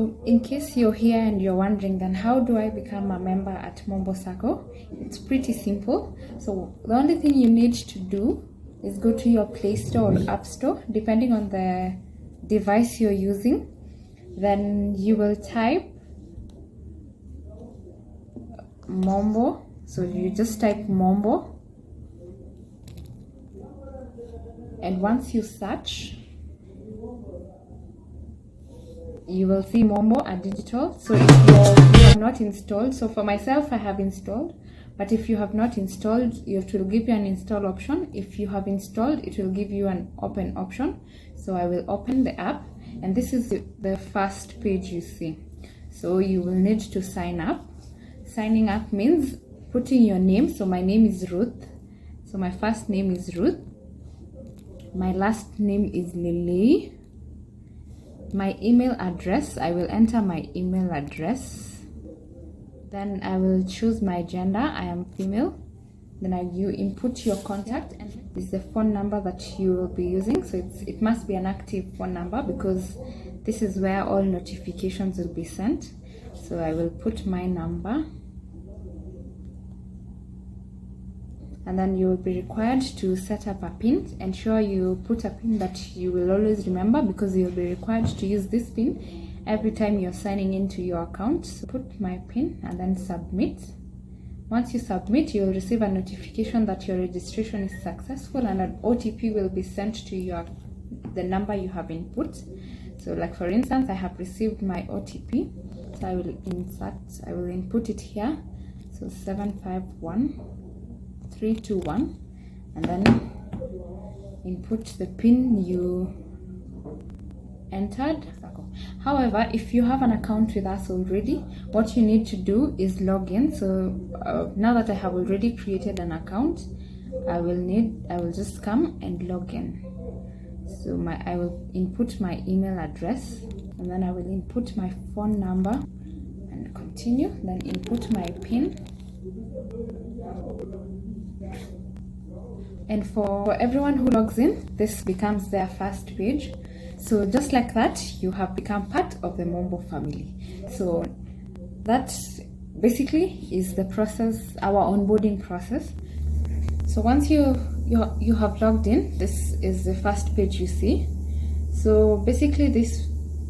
So in case you're here and you're wondering, then how do I become a member at Mombo Sacco? It's pretty simple. So the only thing you need to do is go to your Play Store or App Store, depending on the device you're using. Then you will type Mombo. So you just type Mombo, and once you search, you will see Mombo a digital. So if you have not installed, so for myself I have installed, but if you have not installed, it will give you an install option. If you have installed, it will give you an open option. So I will open the app, and this is the first page you see. So you will need to sign up. Signing up means putting your name. So my name is Ruth. So my first name is Ruth. My last name is Lily. My email address, I will enter my email address. Then I will choose my gender, I am female. Then you input your contact, and this is the phone number that you will be using. So it must be an active phone number, because this is where all notifications will be sent. So I will put my number. And then you will be required to set up a PIN. Ensure you put a PIN that you will always remember, because you'll be required to use this PIN every time you're signing into your account. So put my PIN and then submit. Once you submit, you'll receive a notification that your registration is successful, and an OTP will be sent to the number you have input. So like for instance, I have received my OTP. So I will input it here. So 751321, and then input the PIN you entered. However, if you have an account with us already, what you need to do is log in. So now that I have already created an account, I will just come and log in. So I will input my email address, and then I will input my phone number and continue, then input my PIN. And for everyone who logs in, this becomes their first page. So just like that, you have become part of the Mombo family. So that basically is the process, our onboarding process. So once you have logged in, this is the first page you see. So basically this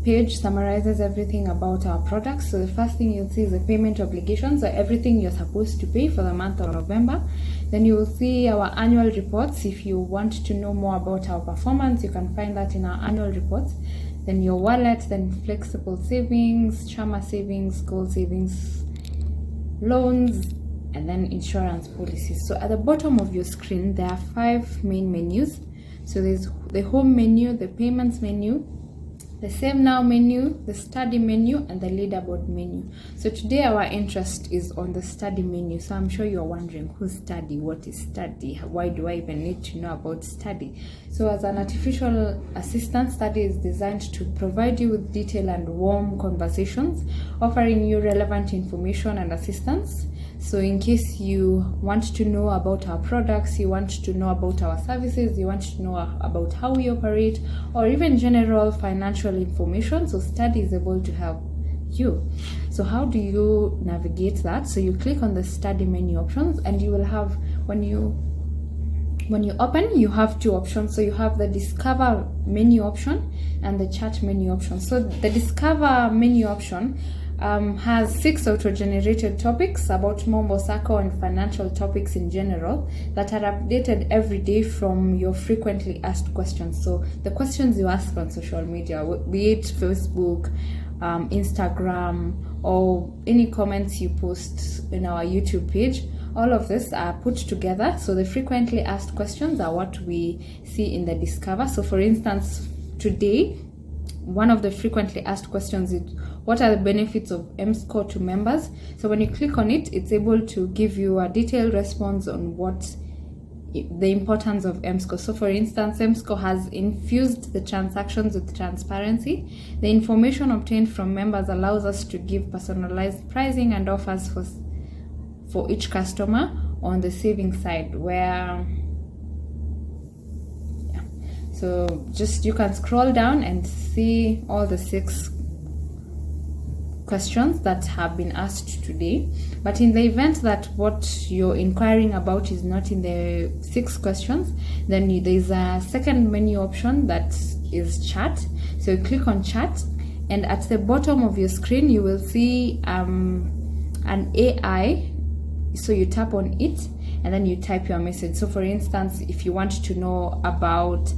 page summarizes everything about our products. So the first thing you'll see is the payment obligations, so everything you're supposed to pay for the month of November. Then you will see our annual reports. If you want to know more about our performance, you can find that in our annual reports. Then your wallet, then flexible savings, Chama savings, gold savings, loans, and then insurance policies. So at the bottom of your screen, there are 5 main menus. So there's the home menu, the payments menu, the Save Now menu, the Study menu, and the Leaderboard menu. So today our interest is on the Study menu. So I'm sure you're wondering, who's Study? What is Study? Why do I even need to know about Study? So as an artificial assistant, Study is designed to provide you with detailed and warm conversations, offering you relevant information and assistance. So in case you want to know about our products, you want to know about our services, you want to know about how we operate, or even general financial information, so Stadi is able to help you. So how do you navigate that? So you click on the Study menu options, and you will have, when you open, you have 2 options. So you have the Discover menu option and the Chat menu option. So the Discover menu option has 6 auto-generated topics about Mombo Sacco and financial topics in general that are updated every day from your frequently asked questions. So the questions you ask on social media, be it Facebook, Instagram, or any comments you post in our YouTube page, all of this are put together. So the frequently asked questions are what we see in the Discover. So for instance, today, one of the frequently asked questions is, what are the benefits of M-Score to members? So when you click on it, it's able to give you a detailed response on what the importance of M-Score. So for instance, M-Score has infused the transactions with transparency. The information obtained from members allows us to give personalized pricing and offers for each customer on the saving side, where so just you can scroll down and see all the 6 questions that have been asked today. But in the event that what you're inquiring about is not in the 6 questions, then there's a second menu option that is chat. So you click on chat, and at the bottom of your screen you will see an AI. So you tap on it and then you type your message. So for instance, if you want to know about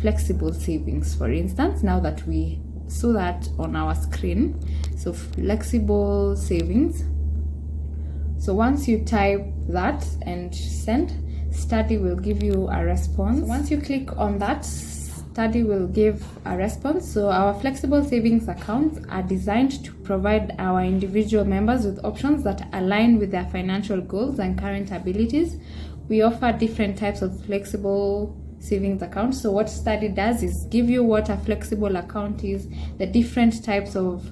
flexible savings, for instance, now that we saw that on our screen, so flexible savings. So once you type that and send, Stadi will give you a response. So once you click on that, Stadi will give a response. So our flexible savings accounts are designed to provide our individual members with options that align with their financial goals and current abilities. We offer different types of flexible savings accounts. So what Stadi does is give you what a flexible account is, the different types of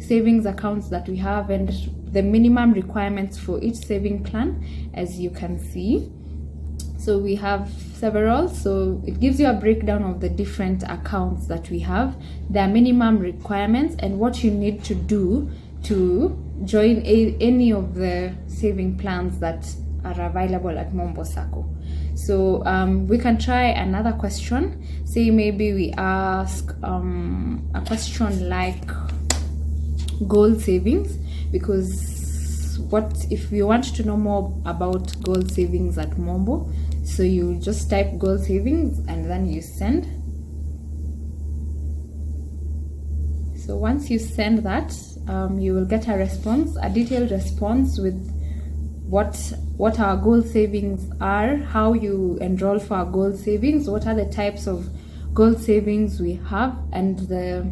savings accounts that we have, and the minimum requirements for each saving plan, as you can see. So we have several, so it gives you a breakdown of the different accounts that we have, their minimum requirements, and what you need to do to join any of the saving plans that are available at Mombo Sacco. So we can try another question. Say maybe we ask a question like goal savings, because what if you want to know more about goal savings at Mombo, so you just type goal savings and then you send. So once you send that, you will get a response, a detailed response with what our goal savings are, how you enroll for our goal savings, what are the types of goal savings we have, and the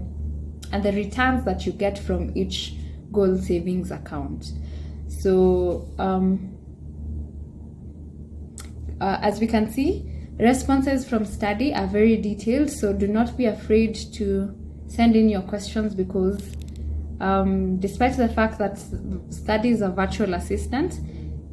returns that you get from each goal savings account. So as we can see, responses from Stadi are very detailed, so do not be afraid to send in your questions, because despite the fact that Stadi is a virtual assistant,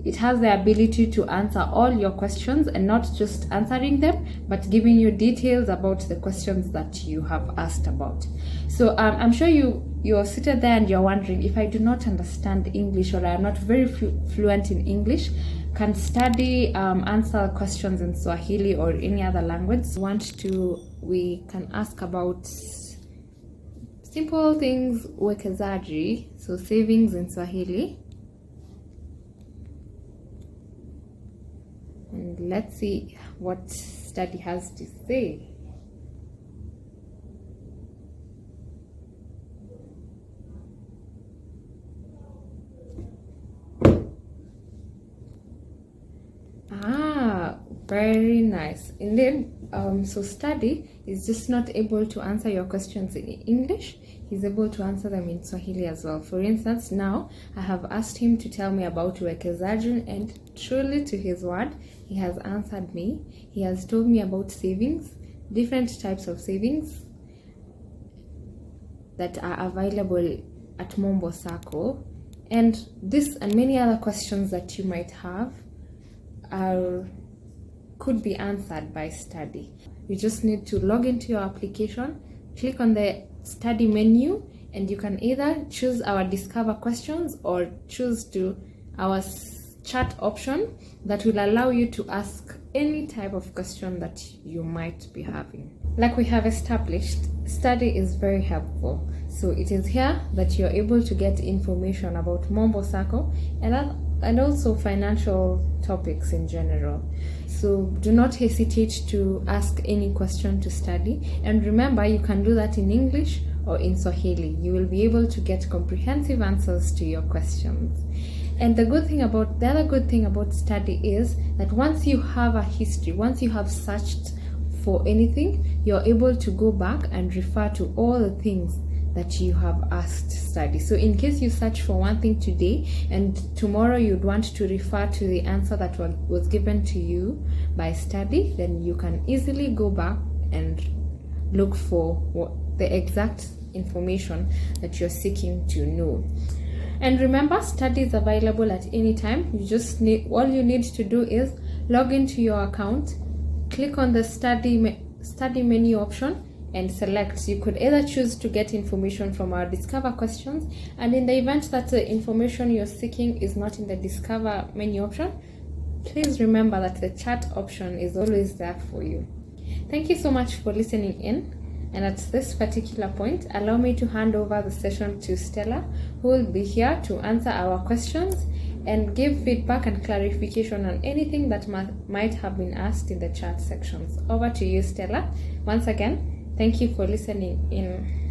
it has the ability to answer all your questions, and not just answering them, but giving you details about the questions that you have asked about. So I'm sure you're seated there and you're wondering, if I do not understand English, or I'm not very fluent in English, can Stadi answer questions in Swahili or any other language? We can ask about simple things, uwekezaji, so savings in Swahili. And let's see what Stadi has to say. Very nice. And then so Stadi is just not able to answer your questions in English, he's able to answer them in Swahili as well. For instance, now I have asked him to tell me about uwekezaji, and truly to his word, he has answered me. He has told me about savings, different types of savings that are available at Mombo Sacco, and this and many other questions that you might have could be answered by Stadi. You just need to log into your application, click on the Stadi menu, and you can either choose our Discover questions or choose our chat option that will allow you to ask any type of question that you might be having. Like we have established, Stadi is very helpful. So it is here that you're able to get information about Mombo Sacco and also financial topics in general. So do not hesitate to ask any question to Stadi. And remember, you can do that in English or in Swahili. You will be able to get comprehensive answers to your questions. And the other good thing about Stadi is that once you have a history, once you have searched for anything, you're able to go back and refer to all the things that you have asked Stadi. So in case you search for one thing today and tomorrow you'd want to refer to the answer that was given to you by Stadi, then you can easily go back and look for the exact information that you're seeking to know. And remember, Stadi is available at any time. All you need to do is log into your account, click on the Stadi menu option, and select. You could either choose to get information from our Discover questions, and in the event that the information you're seeking is not in the Discover menu option, please remember that the chat option is always there for you. Thank you so much for listening in. And at this particular point, allow me to hand over the session to Stella, who will be here to answer our questions and give feedback and clarification on anything that might have been asked in the chat sections. Over to you, Stella. Once again, thank you for listening in.